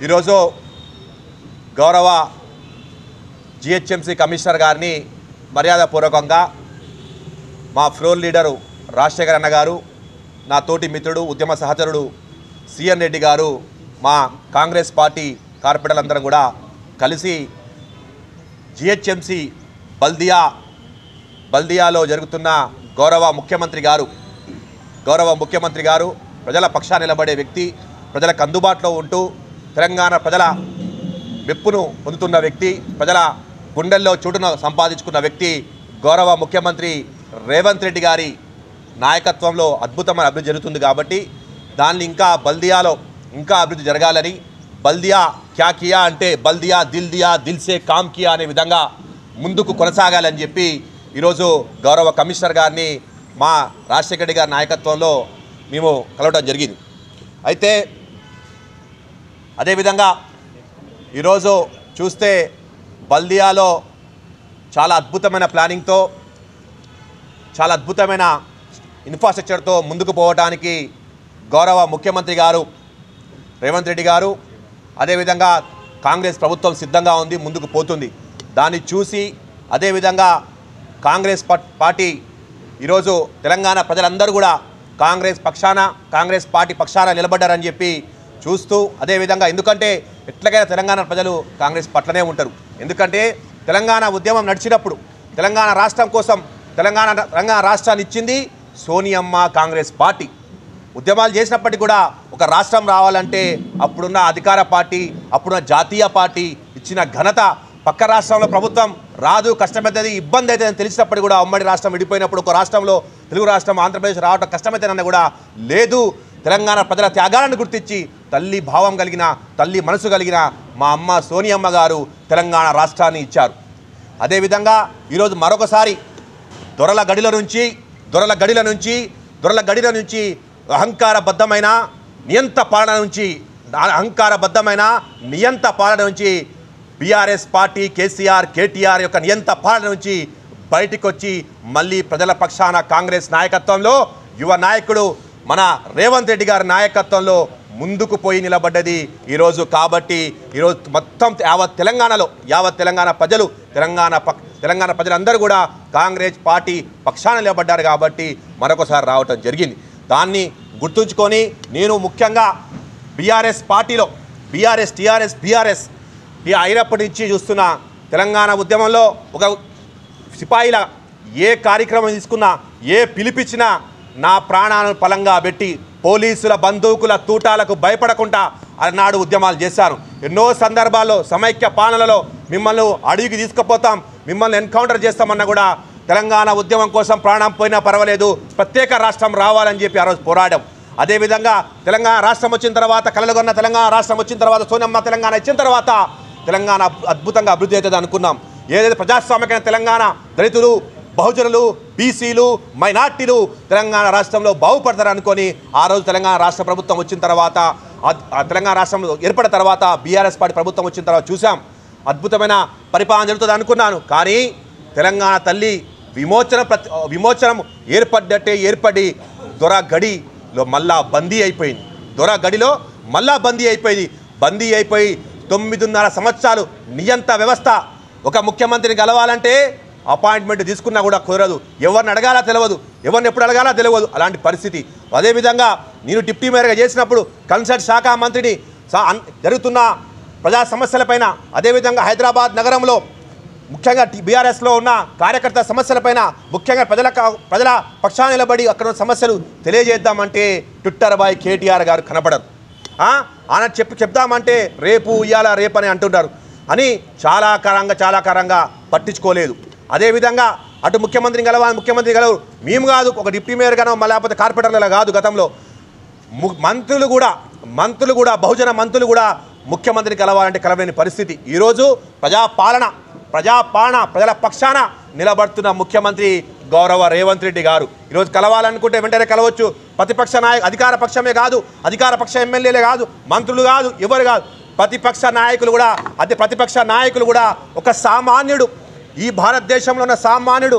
ఈరోజు గౌరవ GHMC commissioner గారిని మర్యాదపూర్వకంగా మా ఫ్లోర్ లీడరు రాజశేఖర్ అన్న గారు, నా తోటి మిత్రుడు ఉద్యమ సహచరుడు సిఎన్ రెడ్డి గారు, మా కాంగ్రెస్ పార్టీ కార్పొరేటర్లందరం కూడా కలిసి జిహెచ్ఎంసీ బల్దియాలో జరుగుతున్న గౌరవ ముఖ్యమంత్రి గారు ప్రజల పక్షాన నిలబడే వ్యక్తి, ప్రజలకు అందుబాటులో ఉంటూ తెలంగాణ ప్రజల మెప్పును పొందుతున్న వ్యక్తి, ప్రజల గుండెల్లో చోటును సంపాదించుకున్న వ్యక్తి గౌరవ ముఖ్యమంత్రి రేవంత్ రెడ్డి గారి నాయకత్వంలో అద్భుతమైన అభివృద్ధి జరుగుతుంది. కాబట్టి దాన్ని బల్దియాలో ఇంకా అభివృద్ధి జరగాలని, బల్దియా క్యా కియా అంటే బల్దియా దిల్ దియా దిల్ సే కామ్ కియా అనే విధంగా ముందుకు కొనసాగాలని చెప్పి ఈరోజు గౌరవ కమిషనర్ గారిని మా రాజశేఖర రెడ్డి గారి నాయకత్వంలో మేము కలవడం జరిగింది. అయితే అదేవిధంగా ఈరోజు చూస్తే బల్దియాలో చాలా అద్భుతమైన ప్లానింగ్తో, చాలా అద్భుతమైన ఇన్ఫ్రాస్ట్రక్చర్తో ముందుకు పోవడానికి గౌరవ ముఖ్యమంత్రి గారు రేవంత్ రెడ్డి గారు, అదేవిధంగా కాంగ్రెస్ ప్రభుత్వం సిద్ధంగా ఉంది, ముందుకు పోతుంది. దాన్ని చూసి అదేవిధంగా కాంగ్రెస్ పార్టీ ఈరోజు తెలంగాణ ప్రజలందరూ కూడా కాంగ్రెస్ పార్టీ పక్షాన నిలబడ్డారని చెప్పి చూస్తూ, అదేవిధంగా ఎందుకంటే ఎట్లాగైనా తెలంగాణ ప్రజలు కాంగ్రెస్ పట్లనే ఉంటారు. ఎందుకంటే తెలంగాణ ఉద్యమం నడిచినప్పుడు తెలంగాణ రాష్ట్రం కోసం తెలంగాణ రాష్ట్రాన్ని ఇచ్చింది సోనియమ్మ కాంగ్రెస్ పార్టీ. ఉద్యమాలు చేసినప్పటికీ కూడా ఒక రాష్ట్రం రావాలంటే అప్పుడున్న అధికార పార్టీ, అప్పుడున్న జాతీయ పార్టీ ఇచ్చిన ఘనత, పక్క రాష్ట్రంలో ప్రభుత్వం రాదు, కష్టమవుతుంది, ఇబ్బంది అవుతుందని తెలిసినప్పటికీ కూడా ఉమ్మడి రాష్ట్రం విడిపోయినప్పుడు ఒక రాష్ట్రంలో తెలుగు రాష్ట్రం ఆంధ్రప్రదేశ్ రావడం కష్టమవుతుందన్న కూడా లేదు, తెలంగాణ ప్రజల త్యాగాలను గుర్తించి తల్లి భావం కలిగిన, తల్లి మనసు కలిగిన మా అమ్మ సోనియమ్మ గారు తెలంగాణ రాష్ట్రాన్ని ఇచ్చారు. అదేవిధంగా ఈరోజు మరొకసారి దొరల గడిల నుంచి అహంకారబద్ధమైన నియంత పాలన నుంచి బీఆర్ఎస్ పార్టీ కేటీఆర్ యొక్క నియంత పాలన నుంచి బయటికి వచ్చి మళ్ళీ ప్రజల పక్షాన కాంగ్రెస్ నాయకత్వంలో యువ నాయకుడు మన రేవంత్ రెడ్డి గారి నాయకత్వంలో ముందుకు పోయి నిలబడ్డది ఈరోజు. కాబట్టి ఈరోజు మొత్తం యావత్ తెలంగాణ ప్రజలందరూ కూడా కాంగ్రెస్ పార్టీ పక్షాన నిలబడ్డారు. కాబట్టి మరొకసారి రావటం జరిగింది. దాన్ని గుర్తుంచుకొని నేను ముఖ్యంగా బీఆర్ఎస్ పార్టీలో బీఆర్ఎస్ అయినప్పటి నుంచి చూస్తున్న తెలంగాణ ఉద్యమంలో ఒక సిపాయిల ఏ కార్యక్రమం తీసుకున్నా, ఏ పిలిపించినా నా ప్రాణాలను పలంగా పెట్టి పోలీసుల బందూకుల తూటాలకు భయపడకుండా అన్నాడు ఉద్యమాలు చేశాను. ఎన్నో సందర్భాల్లో సమైక్య పాలనలో మిమ్మల్ని అడవికి తీసుకుపోతాం, మిమ్మల్ని ఎన్కౌంటర్ చేస్తామన్నా కూడా తెలంగాణ ఉద్యమం కోసం ప్రాణం పోయినా పర్వాలేదు, ప్రత్యేక రాష్ట్రం రావాలని చెప్పి ఆ రోజు పోరాడాం. అదేవిధంగా తెలంగాణ రాష్ట్రం వచ్చిన తర్వాత, కలలుగొన్న తెలంగాణ రాష్ట్రం వచ్చిన తర్వాత, సోనియమ్మ తెలంగాణ ఇచ్చిన తర్వాత తెలంగాణ అద్భుతంగా అభివృద్ధి అవుతుంది అనుకున్నాం. ఏదైతే ప్రజాస్వామికమైన తెలంగాణ, దళితులు, బహుజనులు, బీసీలు, మైనార్టీలు తెలంగాణ రాష్ట్రంలో బాగుపడతారు అనుకొని ఆ రోజు తెలంగాణ రాష్ట్ర ప్రభుత్వం వచ్చిన తర్వాత, తెలంగాణ రాష్ట్రంలో ఏర్పడిన తర్వాత బీఆర్ఎస్ పార్టీ ప్రభుత్వం వచ్చిన తర్వాత చూసాం అద్భుతమైన పరిపాలన జరుగుతుంది అనుకున్నాను. కానీ తెలంగాణ తల్లి విమోచనం ఏర్పడి దొరగడిలో మళ్ళా బందీ అయిపోయింది. బందీ అయిపోయి 9.5 సంవత్సరాలు నియంత వ్యవస్థ. ఒక ముఖ్యమంత్రిని గెలవాలంటే అపాయింట్మెంట్ తీసుకున్నా కూడా కుదరదు, ఎవరిని అడగాలా తెలియదు, ఎవరిని ఎప్పుడు అడగాలా తెలియదు, అలాంటి పరిస్థితి. అదేవిధంగా నేను డిప్యూటీ మేయర్గా చేసినప్పుడు కన్సల్ట్ శాఖ మంత్రిని జరుగుతున్న ప్రజా సమస్యలపైన, అదేవిధంగా హైదరాబాద్ నగరంలో ముఖ్యంగా బీఆర్ఎస్లో ఉన్న కార్యకర్త సమస్యలపైన ముఖ్యంగా ప్రజల పక్షాన నిలబడి అక్కడ ఉన్న సమస్యలు తెలియజేద్దామంటే ట్విట్టర్ బాయ్ కేటీఆర్ గారు కనపడరు. ఆయన చెప్దామంటే రేపు ఇయ్యాల రేపు అని అంటున్నారు అని చాలా కారంగా పట్టించుకోలేదు. అదేవిధంగా అటు ముఖ్యమంత్రి గెలవరు, మేము కాదు, ఒక డిప్యూటీ మేయర్ గానో లేకపోతే కార్పొరేటర్ల కాదు, గతంలో మంత్రులు కూడా బహుజన మంత్రులు కూడా ముఖ్యమంత్రిని కలవాలంటే కలవలేని పరిస్థితి. ఈరోజు ప్రజల పక్షాన నిలబడుతున్న ముఖ్యమంత్రి గౌరవ రేవంత్ రెడ్డి గారు ఈరోజు కలవాలనుకుంటే వెంటనే కలవచ్చు. ప్రతిపక్ష అధికార పక్షమే కాదు, అధికార పక్ష ఎమ్మెల్యేలే కాదు, మంత్రులు కాదు, ఎవరు కాదు, ప్రతిపక్ష నాయకులు కూడా ఒక సామాన్యుడు, ఈ భారతదేశంలో ఉన్న సామాన్యుడు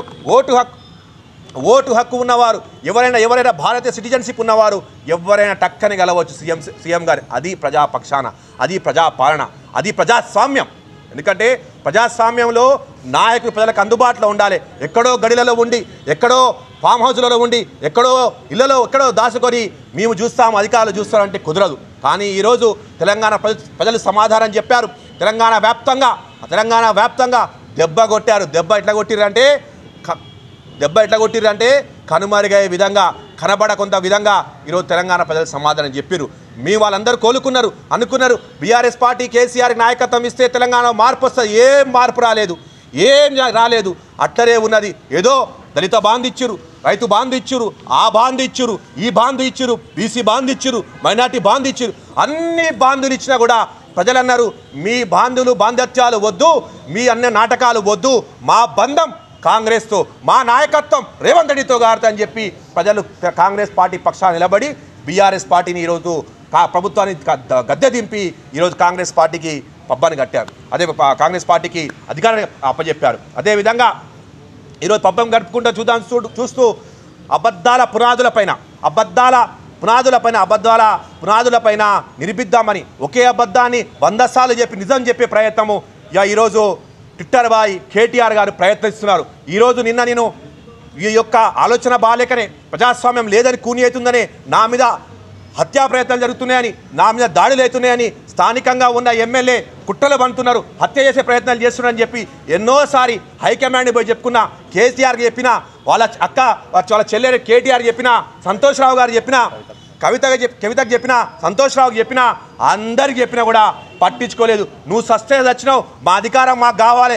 ఓటు హక్కు ఉన్నవారు ఎవరైనా భారతీయ సిటిజన్షిప్ ఉన్నవారు ఎవరైనా టక్కని గెలవచ్చు సీఎం గారు. అది ప్రజాపక్షాన, అది ప్రజాపాలన, అది ప్రజాస్వామ్యం. ఎందుకంటే ప్రజాస్వామ్యంలో నాయకులు ప్రజలకు అందుబాటులో ఉండాలి. ఎక్కడో గడిలలో ఉండి, ఎక్కడో ఫామ్ హౌస్లలో ఉండి, ఎక్కడో ఇళ్లలో ఎక్కడో దాచుకొని మేము చూస్తాము, అధికారులు చూస్తారంటే కుదరదు. కానీ ఈరోజు తెలంగాణ ప్రజలు సమాధానం చెప్పారు. తెలంగాణ వ్యాప్తంగా దెబ్బ కొట్టారు. దెబ్బ ఎట్లా కొట్టిర్రంటే కనుమరుగయ్యే విధంగా, కనబడకొంత విధంగా ఈరోజు తెలంగాణ ప్రజలు సమాధానం చెప్పారు. మీ వాళ్ళందరూ అనుకున్నారు బీఆర్ఎస్ పార్టీ కేసీఆర్ నాయకత్వం ఇస్తే తెలంగాణ మార్పు వస్తుంది. ఏం మార్పు రాలేదు. అట్లనే ఉన్నది. ఏదో దళిత బాంధు ఇచ్చిరు, రైతు బాంధు ఇచ్చిరు, ఆ బాంధు ఇచ్చిరు, ఈ బాంధు ఇచ్చిరు, బీసీ బాంధు ఇచ్చిరు, మైనార్టీ బాంధు ఇచ్చిరు. అన్ని బాంధులు ఇచ్చినా కూడా ప్రజలు అన్నారు మీ బాంధత్యాలు వద్దు, మీ అన్ని నాటకాలు వద్దు, మా బంధం కాంగ్రెస్తో, మా నాయకత్వం రేవంత్ రెడ్డితో గారుతా అని చెప్పి ప్రజలు కాంగ్రెస్ పార్టీ పక్షాన నిలబడి బీఆర్ఎస్ పార్టీని ఈరోజు ప్రభుత్వాన్ని గద్దె దింపి ఈరోజు కాంగ్రెస్ పార్టీకి పబ్బాన్ని కట్టారు. అదే కాంగ్రెస్ పార్టీకి అధికారాన్ని అప్పచెప్పారు. అదేవిధంగా ఈరోజు పబ్బం గడుపుకుంటూ చూస్తూ అబద్ధాల పునాదులపైన నిరూపిద్దామని ఒకే అబద్ధాన్ని 100 సార్లు చెప్పి నిజం చెప్పే ప్రయత్నము ఈరోజు ట్విట్టర్ బాయ్ కేటీఆర్ గారు ప్రయత్నిస్తున్నారు. ఈరోజు నేను ఈ యొక్క ఆలోచన బాలేకనే ప్రజాస్వామ్యం లేదని కూని అవుతుందనే నా మీద హత్యా ప్రయత్నాలు జరుగుతున్నాయని, నా మీద దాడులు అవుతున్నాయని స్థానికంగా ఉన్న ఎమ్మెల్యే కుట్రలు బంతున్నారు, హత్య చేసే ప్రయత్నాలు చేస్తున్నారని చెప్పి ఎన్నోసారి హైకమాండ్ పోయి చెప్పుకున్న, కేసీఆర్కి చెప్పిన, వాళ్ళ చెల్లెలు కేటీఆర్ చెప్పిన, సంతోష్ రావు గారు చెప్పిన, కవితకు చెప్పిన, సంతోష్ రావుకి చెప్పిన, అందరికి చెప్పినా కూడా పట్టించుకోలేదు. నువ్వు సస్తే చచ్చినావు, మా అధికారం మాకు కావాలి.